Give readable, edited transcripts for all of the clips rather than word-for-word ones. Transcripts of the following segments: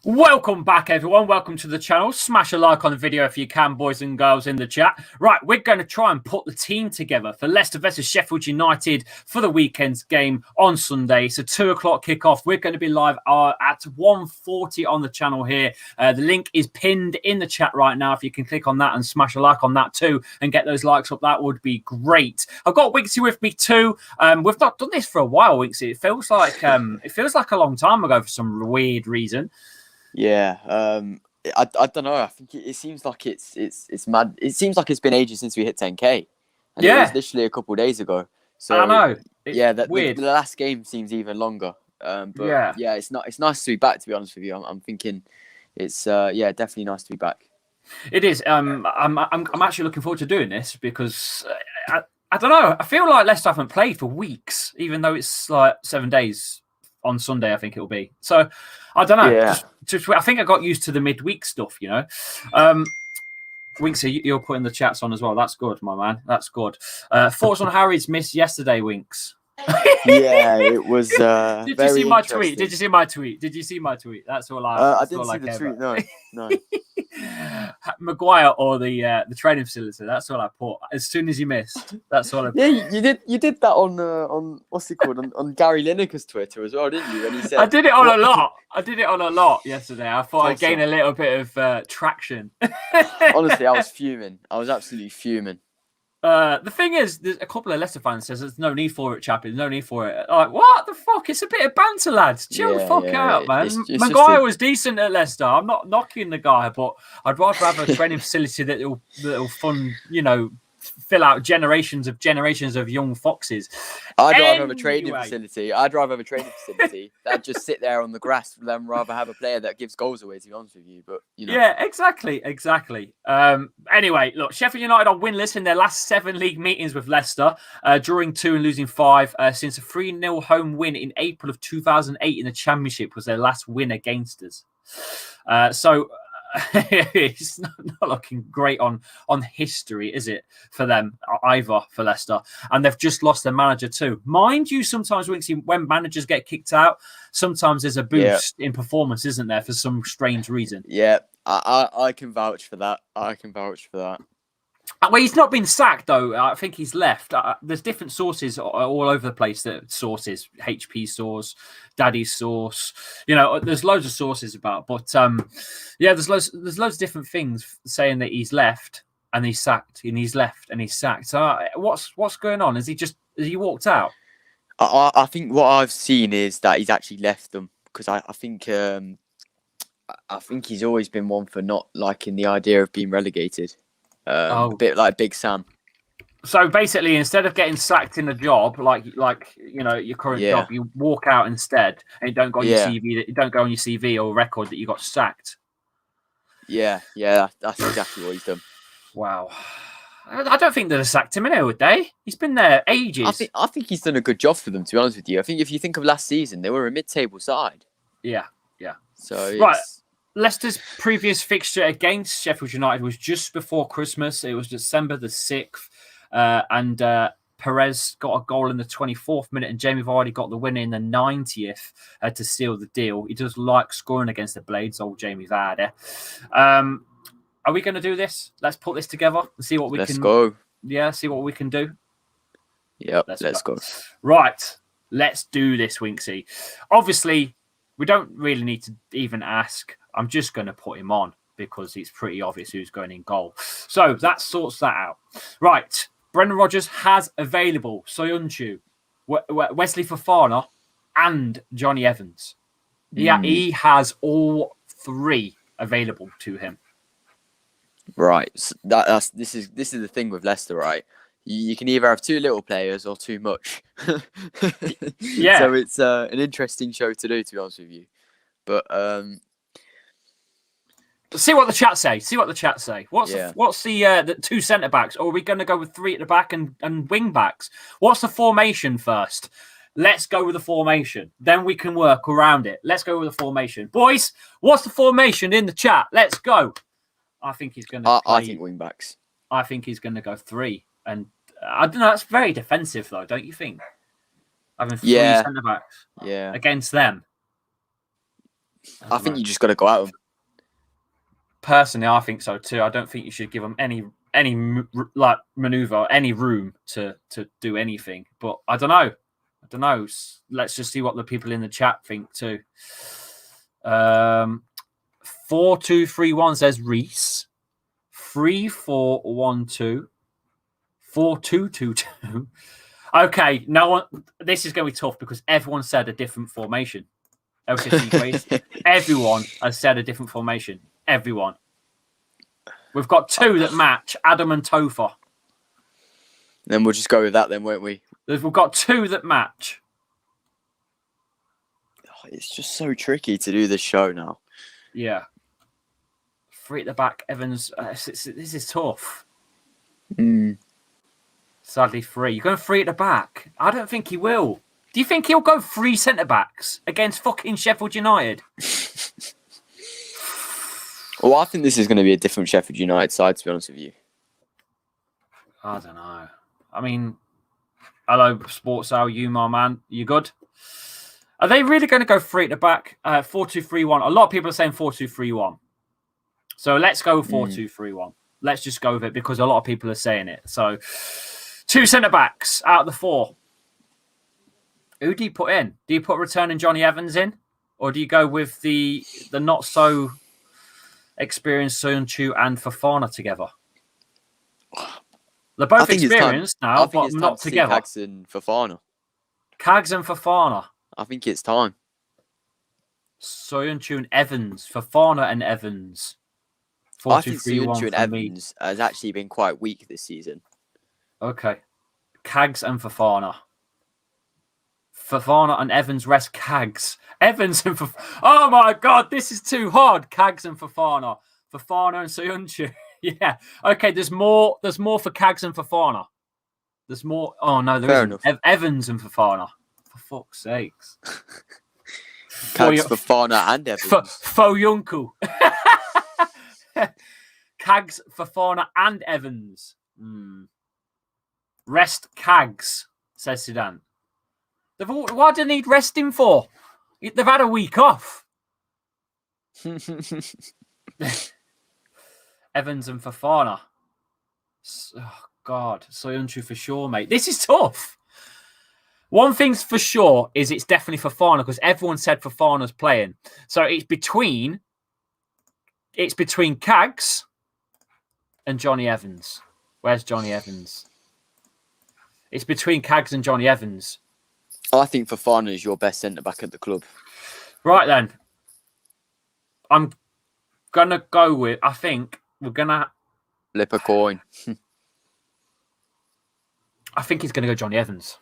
Welcome back, everyone. Welcome to the channel. Smash a like on the video if you can, boys and girls in the chat. Right, we're going to try and put the team together for Leicester versus Sheffield United for the weekend's game on Sunday. It's a 2 o'clock kickoff. We're going to be live at 1:40 on the channel here. The link is pinned in the chat right now. If you can click on that and smash a like on that too and get those likes up, that would be great. I've got Winksy with me too. We've not done this for a while, Winksy. It feels like a long time ago for some weird reason. Yeah, I don't know. I think it seems like it's mad. It seems like it's been ages since we hit 10K, and it was literally a couple of days ago. So I know. It's weird. The last game seems even longer. But it's nice to be back. To be honest with you, I'm thinking it's definitely nice to be back. It is. I'm actually looking forward to doing this because I don't know. I feel like Leicester haven't played for weeks, even though it's like 7 days. On Sunday, I think it'll be. So, I don't know. Yeah. I think I got used to the midweek stuff, you know. Winksy, you're putting the chats on as well. That's good, my man. That's good. Thoughts on Harry's miss yesterday, Winks? Yeah, it was. Did you see my tweet? Did you see my tweet? Did you see my tweet? That's all I didn't see the tweet. No. Maguire or the training facility. That's all I put. As soon as you missed, that's all I put. Yeah, you did that on what's it called on Gary Lineker's Twitter as well, didn't you? When he said I did it on a lot yesterday. I thought I'd gain a little bit of traction. Honestly, I was fuming. I was absolutely fuming. The thing is, there's a couple of Leicester fans says there's no need for it, Chappy. There's no need for it. Like, what the fuck? It's a bit of banter, lads. Chill the fuck out, man. Maguire was decent at Leicester. I'm not knocking the guy, but I'd rather have a training facility that'll fund, fill out generations of young foxes. I'd rather have a training facility. That'd just sit there on the grass than rather have a player that gives goals away, to be honest with you. But Yeah, exactly. Anyway, look, Sheffield United are winless in their last 7 league meetings with Leicester, drawing 2 and losing 5 since a 3-0 home win in April of 2008 in the Championship was their last win against us. It's not looking great on history, is it, for them, either for Leicester? And they've just lost their manager too. Mind you, sometimes when managers get kicked out, sometimes there's a boost in performance, isn't there, for some strange reason? Yeah, I can vouch for that. Well, he's not been sacked, though. I think he's left. There's different sources all over the place. Sources, HP source, Daddy's source. There's loads of sources about. But there's loads of different things saying that he's left and he's sacked, and he's left and he's sacked. So what's going on? Has he walked out? I think what I've seen is that he's actually left them because I think he's always been one for not liking the idea of being relegated. A bit like Big Sam. So basically, instead of getting sacked in a job like your current job, you walk out instead, and it don't go on your CV. It don't go on your CV or record that you got sacked. Yeah, that's exactly what he's done. Wow, I don't think they'd have sacked him anyway, would they? He's been there ages. I think he's done a good job for them. To be honest with you, I think if you think of last season, they were a mid-table side. Yeah. So right. Leicester's previous fixture against Sheffield United was just before Christmas. It was December the 6th. And Perez got a goal in the 24th minute, and Jamie Vardy got the winner in the 90th to seal the deal. He does like scoring against the Blades, old Jamie Vardy. Are we going to do this? Let's put this together and see what we can... Let's go. Yeah, see what we can do. Yep, let's go. Right, let's do this, Winksy. Obviously, we don't really need to even ask. I'm just going to put him on because it's pretty obvious who's going in goal. So that sorts that out. Right. Brendan Rodgers has available Soyuncu, Wesley Fofana, and Johnny Evans. Yeah, he has all 3 available to him. Right. So this is the thing with Leicester, right? You can either have too little players or too much. Yeah. So it's an interesting show to do, to be honest with you. But see what the chat say. What's the 2 centre backs? Or are we going to go with 3 at the back and wing backs? What's the formation first? Let's go with the formation. Then we can work around it. Let's go with the formation. Boys, what's the formation in the chat? Let's go. I think he's going to I think wing backs. I think he's going to go 3. And I don't know, that's very defensive, though, don't you think? Having 3 centre backs against them. I think you just got to go at them. Personally, I think so too. I don't think you should give them any like maneuver, any room to do anything. But I don't know. Let's just see what the people in the chat think too. 4231 says Reese. 3412. 4222. Okay, no one. This is going to be tough because everyone said a different formation. LCFC Grace. Everyone has said a different formation. Everyone. We've got two that match, Adam and Topher. Then we'll just go with that then, won't we? We've got two that match. It's just so tricky to do this show now. Yeah. Three at the back, Evans. This is tough. Sadly, three. You're going three at the back. I don't think he will. Do you think he'll go three centre-backs against fucking Sheffield United? Well, I think this is going to be a different Sheffield United side, to be honest with you. I don't know. I mean, hello, Sports Al, you, my man. You good? Are they really going to go three at the back? 4-2-3-1. A lot of people are saying 4-2-3-1. So let's go 4-2-3-1. Let's just go with it because a lot of people are saying it. So two centre-backs out of the four. Who do you put in? Do you put returning Johnny Evans in? Or do you go with the not so experienced Soyuncu and Fofana together? They're both experienced now, but not together. Cags and Fofana. Cags and Fofana. I think it's time. Soyuncu and Evans. Fofana and Evans. I think Soyuncu and Evans has actually been quite weak this season. Okay. Cags and Fofana. Fofana and Evans rest Cags. Evans and Fofana. Oh my God, this is too hard. Cags and Fofana. Fofana and Soyuncu. Yeah. Okay, there's more for Cags and Fofana. There's more. Oh no, there isn't. Evans and Fofana. For fuck's sakes. Cags, Fofana and Evans. Soyuncu. Cags, Fofana and Evans. Rest Cags, says Zidane. Why do they need resting for? They've had a week off. Evans and Fofana. Oh, God. Soyuncu for sure, mate. This is tough. One thing's for sure is it's definitely Fofana because everyone said Fofana's playing. So it's between Cags and Johnny Evans. Where's Johnny Evans? It's between Cags and Johnny Evans. I think Fofana is your best centre-back at the club. Right then. I'm going to go with, I think we're going to... Flip a coin. I think he's going to go Johnny Evans.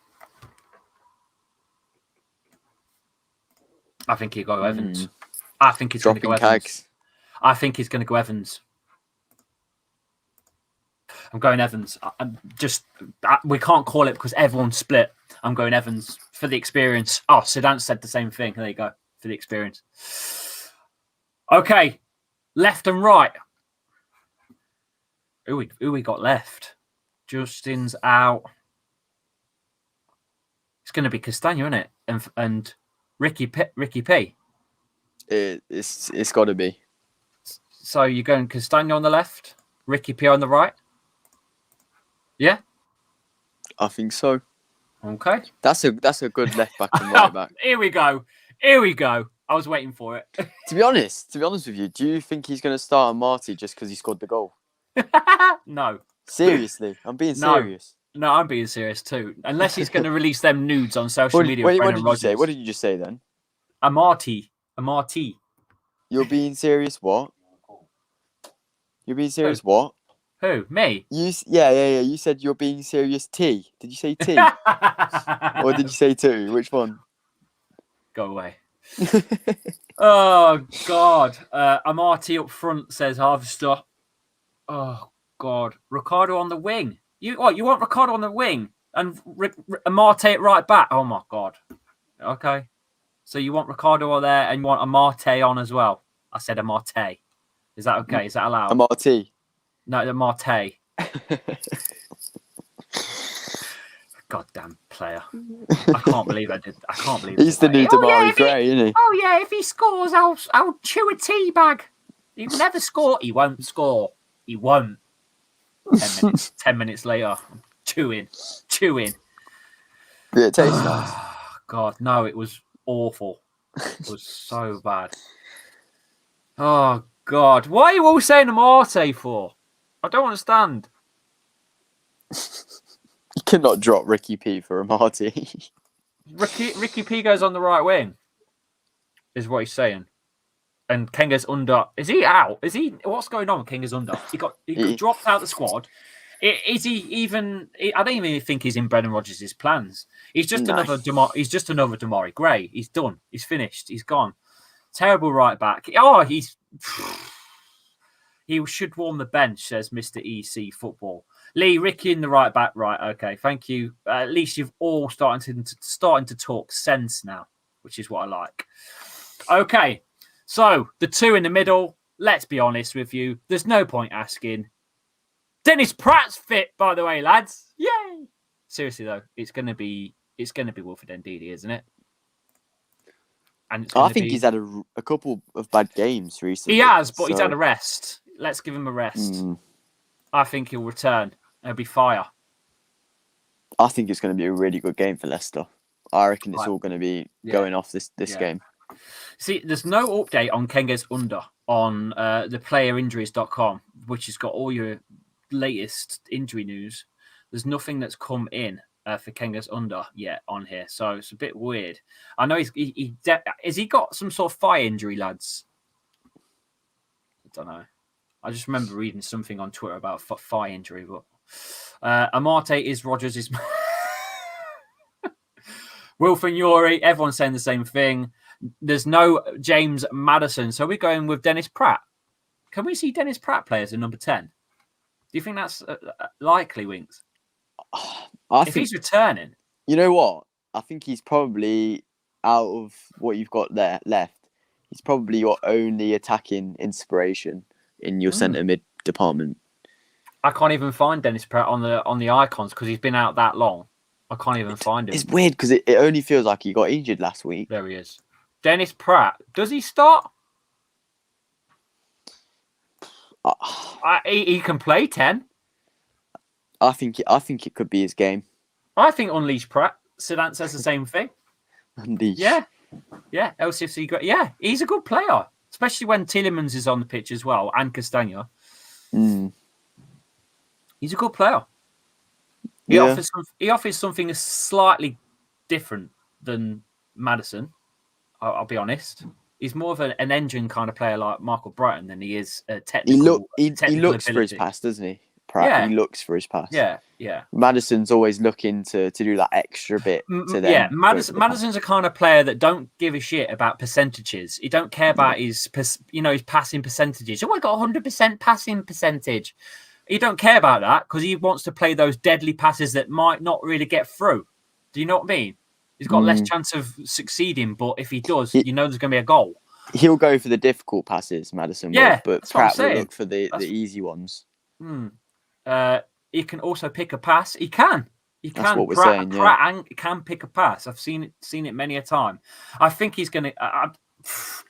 I think he'll go Evans. I think he's going to go Evans. Cags. I think he's going to go Evans. I'm going Evans. We can't call it because everyone's split. I'm going Evans for the experience. Oh, Zidane said the same thing. There you go. For the experience. Okay. Left and right. Who we got left? Justin's out. It's going to be Castagna, isn't it? And Ricky P. It's got to be. So you're going Castagna on the left, Ricky P on the right? Yeah? I think so. Okay. That's a good left back and right back. Here we go. I was waiting for it. To be honest with you, do you think he's going to start on Marty just because he scored the goal? No. Seriously, I'm being serious. No, I'm being serious too. Unless he's going to release them nudes on social media. What did you say? What did you just say then? A Marty. You're being serious? What? You're being serious? What? Who? Me? Yeah. You said you're being serious. T. Did you say T? Or did you say two? Which one? Go away. Oh God. Amati up front, says Harvester. Oh God. Ricardo on the wing. You want Ricardo on the wing and Amate at right back? Oh my God. Okay. So you want Ricardo on there and you want Amate on as well? I said Amate. Is that okay? Is that allowed? Amate. No, Amate. Goddamn player. I can't believe I did. I can't believe He's the new Damari Gray, isn't he? Oh yeah, if he scores, I'll chew a tea bag. He'll never score. He won't score. He won't. 10 minutes later, I'm chewing. Yeah, it tastes nice. God, no, it was awful. It was so bad. Oh God, why are you all saying Amate for? I don't understand. You cannot drop Ricky P for Amate. Ricky P goes on the right wing, is what he's saying. And Kenga's under. Is he out? Is he? What's going on? Kenga's under. He got dropped out the squad. Is he even? I don't even think he's in Brendan Rodgers' plans. He's just another. He's just another Damari Gray. He's done. He's finished. He's gone. Terrible right back. Oh, he should warm the bench, says Mr. EC Football. Lee, Ricky in the right back. Right. Okay. Thank you. At least you've all starting to talk sense now, which is what I like. Okay. So the two in the middle. Let's be honest with you. There's no point asking. Dennis Pratt's fit, by the way, lads. Yay! Seriously though, it's gonna be Wilfred Ndidi, isn't it? And I think he's had a couple of bad games recently. He has, but he's had a rest. Let's give him a rest. I think he'll return. It'll be fire. I think it's going to be a really good game for Leicester. I reckon it's all going to be going off this game. See, there's no update on Kenga's under on the playerinjuries.com, which has got all your latest injury news. There's nothing that's come in for Kenga's under yet on here, so it's a bit weird. I know has he got some sort of thigh injury, lads? I don't know. I just remember reading something on Twitter about thigh injury, but Amate is Rodgers' Wilfred Yuri, everyone's saying the same thing. There's no James Maddison, so we're going with Dennis Pratt. Can we see Dennis Pratt play as a number 10? Do you think that's likely, Winks? If he's returning. You know what? I think he's probably, out of what you've got there left, he's probably your only attacking inspiration in your centre mid department. I can't even find Dennis Pratt on the icons because he's been out that long. I can't even find him. It's weird because it only feels like he got injured last week. There he is. Dennis Pratt. Does he start? He can play 10. I think it could be his game. I think Unleash Pratt. Sedan says the same thing. Unleash. Yeah. LCFC. Yeah, he's a good player, especially when Tielemans is on the pitch as well and Castagna. He's a good player. He offers something slightly different than Maddison. I'll be honest. He's more of an engine kind of player like Michael Brighton than he is a technical. He looks for his pass, doesn't he? Pratt, he looks for his pass. Yeah. Maddison's always looking to do that extra bit to them. Yeah, Maddison's a kind of player that don't give a shit about percentages. He don't care about his passing percentages. Oh, I got 100% passing percentage. He don't care about that because he wants to play those deadly passes that might not really get through. Do you know what I mean? He's got less chance of succeeding, but if he does, there's going to be a goal. He'll go for the difficult passes, Maddison will, but Pratt will look for the easy ones. He can also pick a pass. He can. That's what we're saying. Pratt can pick a pass. I've seen it many a time. I think he's going to.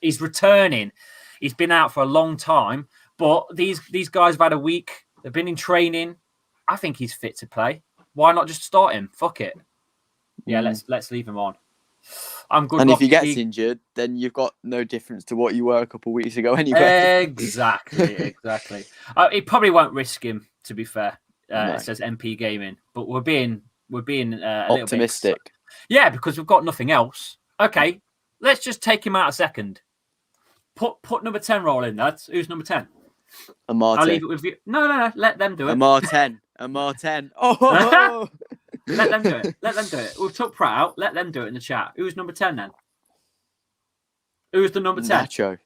He's returning. He's been out for a long time, but these guys have had a week. They've been in training. I think he's fit to play. Why not just start him? Fuck it. Yeah, let's leave him on. I'm good. And if he gets injured, then you've got no difference to what you were a couple of weeks ago anyway. Exactly. He probably won't risk him. To be fair, no. It says MP Gaming, but we're being optimistic. Yeah, because we've got nothing else. Okay, let's just take him out a second. Put number 10 roll in, lads. Who's number 10? Amate. I'll leave it with you. No. Let them do it. Amate 10. Oh. Let them do it. We've took Pratt out. Let them do it in the chat. Who's number 10 then? Who's the number 10? Nacho.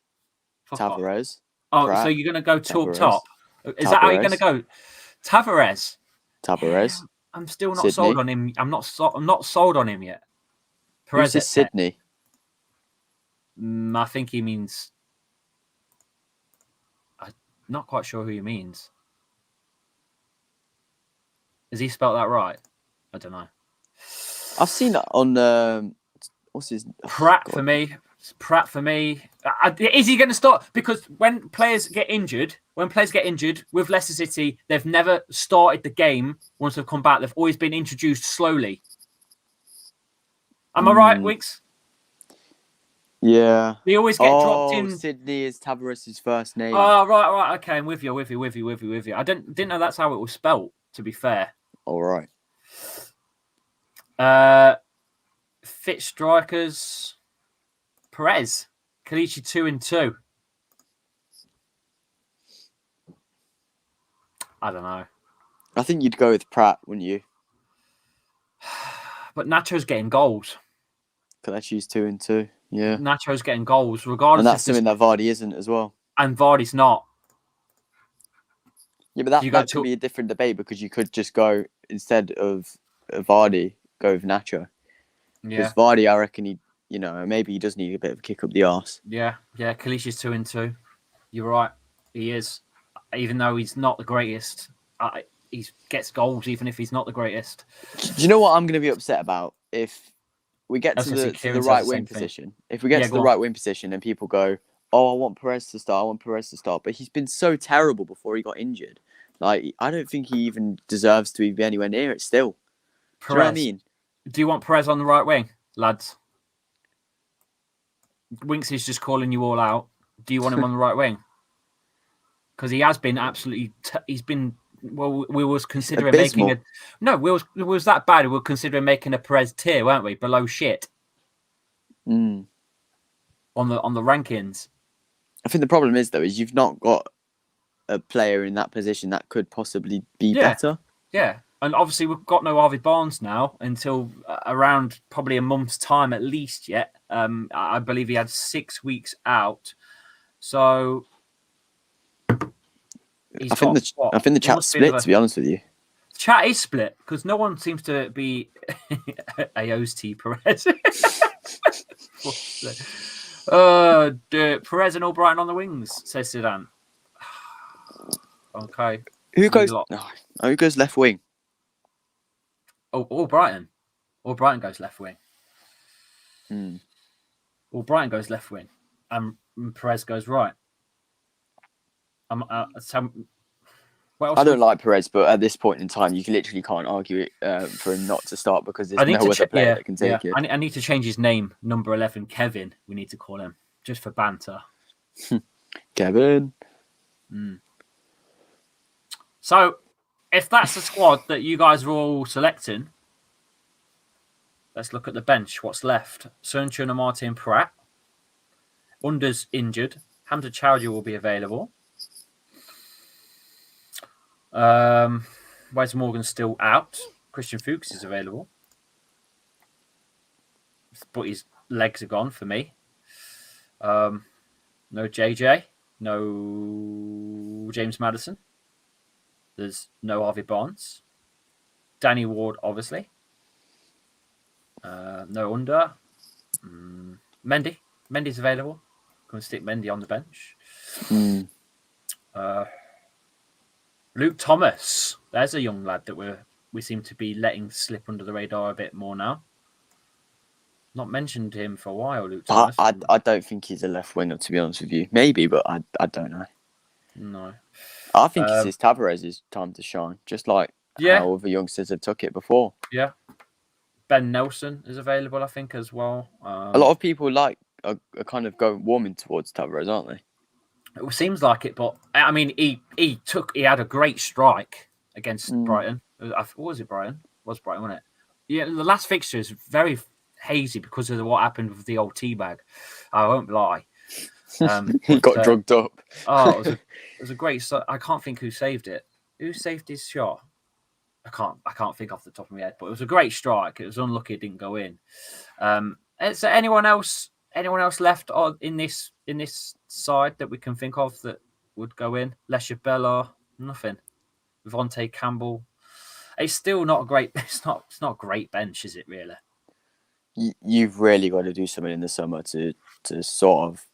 Tavares. Oh, Pratt, so you're going to go top? Is that how you're going to go? Tavares. I'm still not sold on him. I'm not sold on him yet. Perez is Sydney. I think he means. I'm not quite sure who he means. Has he spelt that right? I don't know. I've seen that on what's his Pratt for me. Pratt for me. Is he going to start? Because when players get injured with Leicester City, they've never started the game once they've come back. They've always been introduced slowly. Am I right, Weeks? Yeah. They always get dropped in. Sydney is Tavares' first name. Oh, right. Okay, I'm with you. I didn't know that's how it was spelt, to be fair. All right. Fit strikers. Perez. Kalichi 2 and 2. I don't know. I think you'd go with Pratt, wouldn't you? But Nacho's getting goals. Kelechi's 2 and 2. Yeah. Nacho's getting goals, regardless. And that's something that Vardy isn't as well. And Vardy's not. Yeah, but that could be a different debate because you could just go, instead of Vardy, go with Nacho. Yeah. Because Vardy, I reckon maybe he does need a bit of a kick up the arse. Yeah. Kalichi's 2 and 2. You're right. He is. Even though he's not the greatest, he gets goals even if he's not the greatest. Do you know what I'm going to be upset about if we get to the right wing position? If we get to the right wing position and people go, "Oh, I want Perez to start. But he's been so terrible before he got injured. Like, I don't think he even deserves to be anywhere near it still. Perez. Do you know what I mean? Do you want Perez on the right wing, lads? Winks is just calling you all out. Do you want him on the right wing? Because he has been absolutely. He's been. Well, we was considering abysmal. making a. No, it was that bad. We were considering making a Perez tier, weren't we? Below shit. Mm. On the rankings. I think the problem is you've not got a player in that position that could possibly be better. Yeah, and obviously we've got no Harvey Barnes now until around probably a month's time at least. Yet, I believe he had 6 weeks out. So. I think the chat's split, to be honest with you. Chat is split because no one seems to be AOST Perez. Perez and Albrighton on the wings, says Zidane. Okay. Who goes left wing? Oh, Albrighton. Albrighton goes left wing. Albrighton goes left wing. And Perez goes right. I don't like Perez, but at this point in time, you literally can't argue it for him not to start because there's no other player that can take it. I need to change his name. Number 11, Kevin. We need to call him just for banter. Kevin. So, if that's the squad that you guys are all selecting, let's look at the bench. What's left? Sunchun and Martin Pratt. Under's injured. Hamza Chowdhury will be available. Wes Morgan's still out. Christian Fuchs is available. But his legs are gone for me. No JJ. No James Maddison. There's no Harvey Barnes. Danny Ward, obviously. No Under. Mendy. Mendy's available. Going to stick Mendy on the bench. Luke Thomas. There's a young lad that we seem to be letting slip under the radar a bit more now. Not mentioned him for a while, Luke Thomas. I don't think he's a left winger, to be honest with you. Maybe, but I don't know. No. I think it's Tavares' time to shine, just like how other youngsters have took it before. Yeah. Ben Nelson is available, I think, as well. A lot of people are kind of warming towards Tavares, aren't they? It seems like it, but I mean, he had a great strike against Brighton. What was it, Brighton? It was Brighton, wasn't it? Yeah, the last fixture is very hazy because of what happened with the old teabag. I won't lie. He got drugged up. It was a great. I can't think who saved it. Who saved his shot? I can't think off the top of my head. But it was a great strike. It was unlucky it didn't go in. Is there anyone else left in this side that we can think of that would go in? Lesha Bella, nothing. Vontae Campbell. It's still not a great. It's not a great bench, is it really? You've really got to do something in the summer to sort of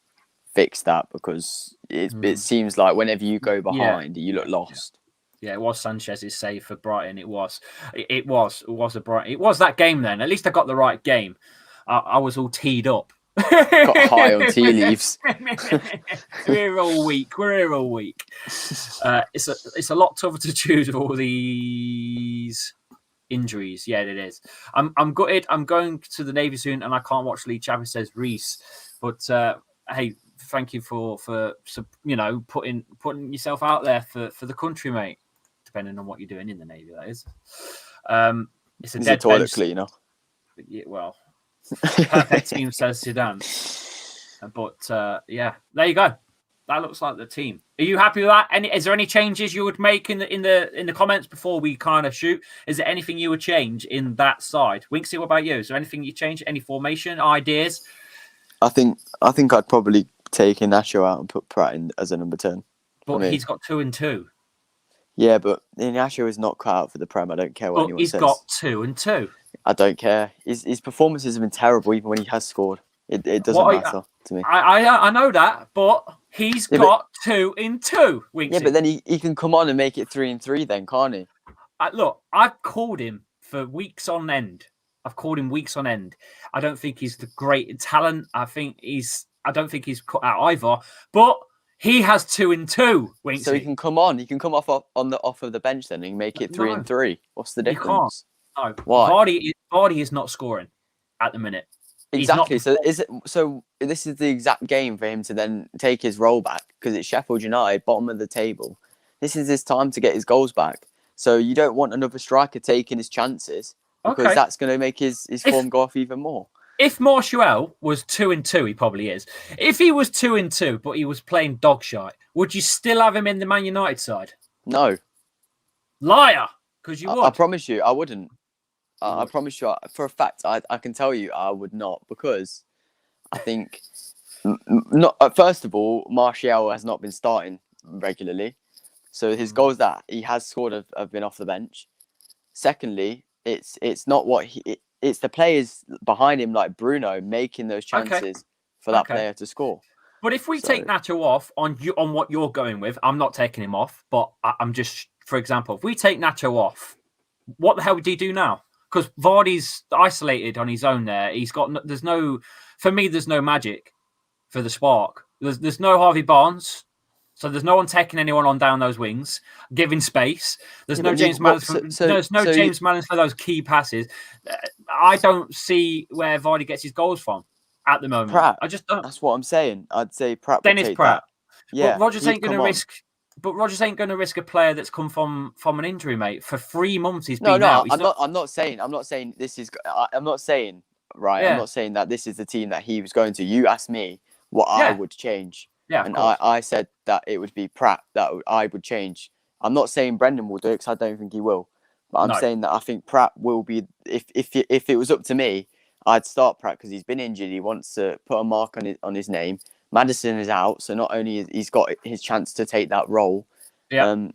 fix that because it seems like whenever you go behind, you look lost. Yeah, it was Sanchez's save for Brighton. It was a Brighton. It was that game then. At least I got the right game. I was all teed up. Got high on tea leaves. We're here all week. It's a lot tougher to choose with all these injuries. Yeah, it is. I'm gutted. I'm going to the Navy soon, and I can't watch League. Chappy says Reese, but hey, thank you for putting yourself out there for the country, mate. Depending on what you're doing in the Navy, that is. It's a dead toilet bench. Cleaner. Yeah, well, perfect team, says Zidane. But yeah, there you go. That looks like the team. Are you happy with that? Is there any changes you would make in the comments before we kind of shoot? Is there anything you would change in that side? Winksy, what about you? Is there anything you change? Any formation ideas? I think I'd probably take Inacio out and put Pratt in as a number 10. But he's got 2 and 2. Yeah, but Inacio is not cut out for the Prem. I don't care what anyone says. He's got 2 and 2. I don't care. His performances have been terrible, even when he has scored. It doesn't matter to me. I know that, but he's got 2 and 2. Winksy. Yeah, but then he can come on and make it 3 and 3, then, can't he? Look, I've called him for weeks on end. I don't think he's the great talent. I don't think he's cut out either. But he has 2 and 2. Winksy. So he can come on. He can come off of the bench then and make it 3 and 3. What's the difference? You can't. No. Why? Vardy is not scoring at the minute. Exactly. So this is the exact game for him to then take his role back, because it's Sheffield United, bottom of the table. This is his time to get his goals back. So you don't want another striker taking his chances, because that's going to make his form go off even more. If Martial was 2 and 2, he probably is. If he was 2 and 2, but he was playing dog shite, would you still have him in the Man United side? No. Liar, because you would. I promise you, I wouldn't. I promise you, for a fact, I can tell you I would not, because I think, first of all, Martial has not been starting regularly. So his goals that he has scored have been off the bench. Secondly, it's not what it's the players behind him, like Bruno, making those chances for that player to score. But if we take Nacho off on what you're going with, I'm not taking him off, but I'm just, for example, if we take Nacho off, what the hell would he do now? Because Vardy's isolated on his own there. There's no magic for the spark. There's no Harvey Barnes. So there's no one taking anyone on down those wings, giving space. There's no James Mallins. There's no James Mallins for those key passes. I don't see where Vardy gets his goals from at the moment. Pratt. I just don't. That's what I'm saying. I'd say Pratt. Dennis Pratt. That. Yeah, but Rodgers ain't going to risk. But Rodgers ain't going to risk a player that's come from an injury, mate. For 3 months he's been out. I'm not saying this is. I'm not saying right. Yeah. I'm not saying that this is the team that he was going to. You asked me what I would change. Yeah, and I said that it would be Pratt that I would change. I'm not saying Brendan will do it, because I don't think he will. But I'm saying that I think Pratt will be. If it was up to me, I'd start Pratt, because he's been injured. He wants to put a mark on his name. Maddison is out, so not only he's got his chance to take that role, and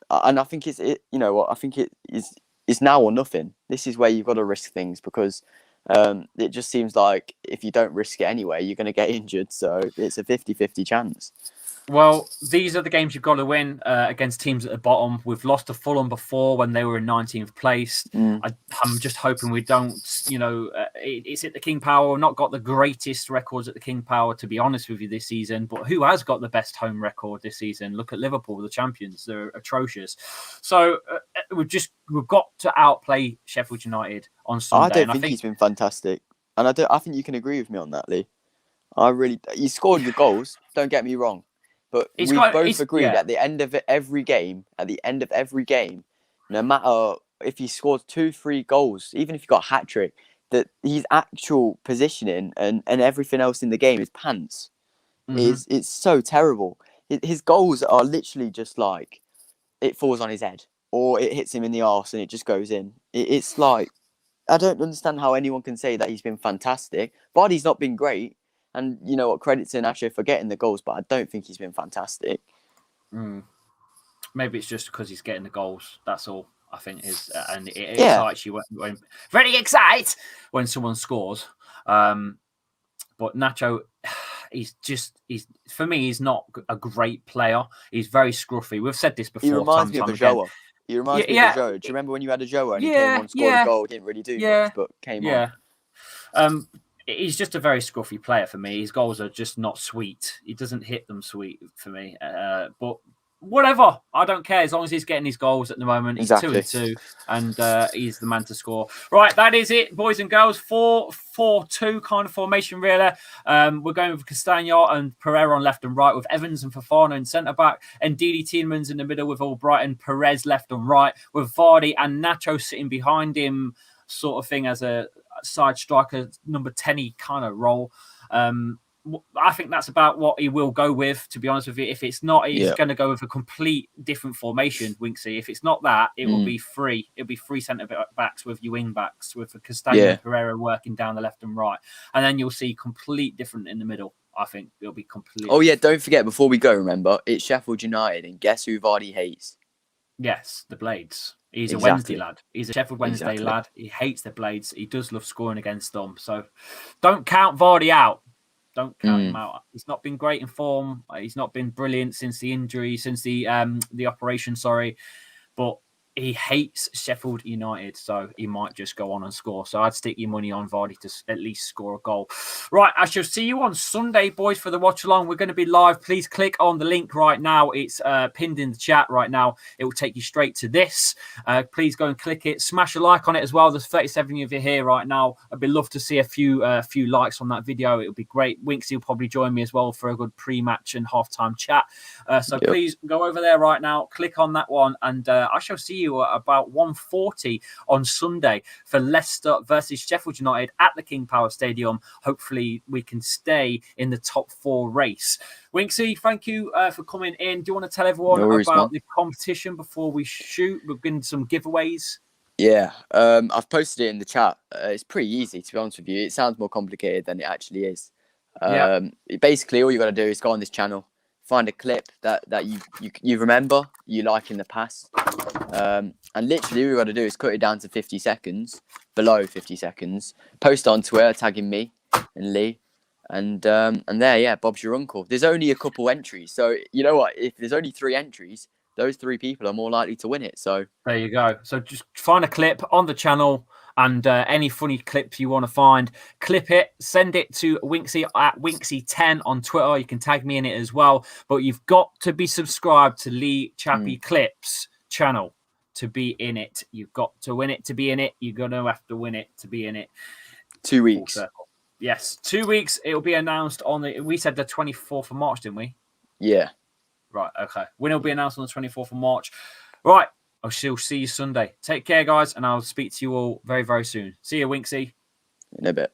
I think I think it's now or nothing. This is where you've got to risk things, because it just seems like if you don't risk it anyway, you're going to get injured. So it's a 50-50 chance. Well, these are the games you've got to win against teams at the bottom. We've lost to Fulham before when they were in 19th place. I'm just hoping we don't, it's at the King Power. We've not got the greatest records at the King Power, to be honest with you, this season. But who has got the best home record this season? Look at Liverpool, the champions. They're atrocious. So we've got to outplay Sheffield United on Sunday. I think he's been fantastic. And I think you can agree with me on that, Lee. He scored your goals, don't get me wrong. But we both agreed at the end of every game, no matter if he scores 2-3 goals, even if he got a hat-trick, that his actual positioning and everything else in the game, his pants, it's so terrible. His goals are literally just like, it falls on his head, or it hits him in the arse and it just goes in. It's like, I don't understand how anyone can say that he's been fantastic. Vardy's not been great. And you know what? Credit to Nacho for getting the goals, but I don't think he's been fantastic. Maybe it's just because he's getting the goals. That's all I think is, and it excites you when very excited when someone scores. But Nacho, he's for me, he's not a great player. He's very scruffy. We've said this before. He reminds me of a Joa. He reminds me of a Joa. Do you remember when you had a Joa and he came on, scored a goal, didn't really do much, but came on? He's just a very scruffy player for me. His goals are just not sweet. He doesn't hit them sweet for me. But whatever, I don't care as long as he's getting his goals at the moment. He's 2-2, and he's the man to score. Right, that is it, boys and girls. 4-4-2 kind of formation, really. We're going with Castagna and Pereira on left and right, with Evans and Fofana in centre back, and Didi Tielemans in the middle with Albrighton, Perez left and right, with Vardy and Nacho sitting behind him, sort of thing, as a side striker, number 10 kind of role. I think that's about what he will go with, to be honest with you. If it's not, he's going to go with a complete different formation, Winksy. If it's not that, it will be free. It'll be three centre backs with your wing backs, with Castagna and Pereira working down the left and right. And then you'll see complete different in the middle. I think it'll be complete. Oh, yeah, don't forget, before we go, remember, it's Sheffield United, and guess who Vardy hates? Yes, the Blades. He's a Wednesday lad. He's a Sheffield Wednesday lad. He hates the Blades. He does love scoring against them. So don't count Vardy out. Don't count him out. He's not been great in form. He's not been brilliant since the injury, since the operation, sorry. But he hates Sheffield United, so he might just go on and score. So I'd stick your money on Vardy to at least score a goal. Right, I shall see you on Sunday, boys, for the watch along. We're going to be live. Please click on the link right now. It's pinned in the chat right now. It will take you straight to this. Please go and click it. Smash a like on it as well. There's 37 of you here right now. I'd be love to see a few likes on that video. It would be great. Winksy will probably join me as well for a good pre-match and halftime chat. So please go over there right now. Click on that one, and I shall see you at about 1:40 on Sunday for Leicester versus Sheffield United at the King Power Stadium. Hopefully we can stay in the top 4 race. Winksy, thank you for coming in. Do you want to tell everyone about the competition before we shoot? We've been some giveaways. Yeah, I've posted it in the chat. It's pretty easy, to be honest with you. It sounds more complicated than it actually is. Basically, all you got to do is go on this channel, find a clip that you remember, you like in the past. And literally all you got to do is cut it down to 50 seconds, below 50 seconds, post it on Twitter, tagging me and Lee. And there, Bob's your uncle. There's only a couple entries. So you know what? If there's only 3 entries, those 3 people are more likely to win it. So there you go. So just find a clip on the channel, and any funny clips you want to find, clip it, send it to Winksy at Winksy10 on Twitter. You can tag me in it as well. But you've got to be subscribed to Lee Chappy Clips channel to be in it. You've got to win it to be in it. You're going to have to win it to be in it. 2 weeks. Yes, 2 weeks. It will be announced on we said the 24th of March, didn't we? Yeah. Right, okay. Winner will be announced on the 24th of March. Right, I shall see you Sunday. Take care, guys, and I'll speak to you all very, very soon. See you, Winksy. In a bit.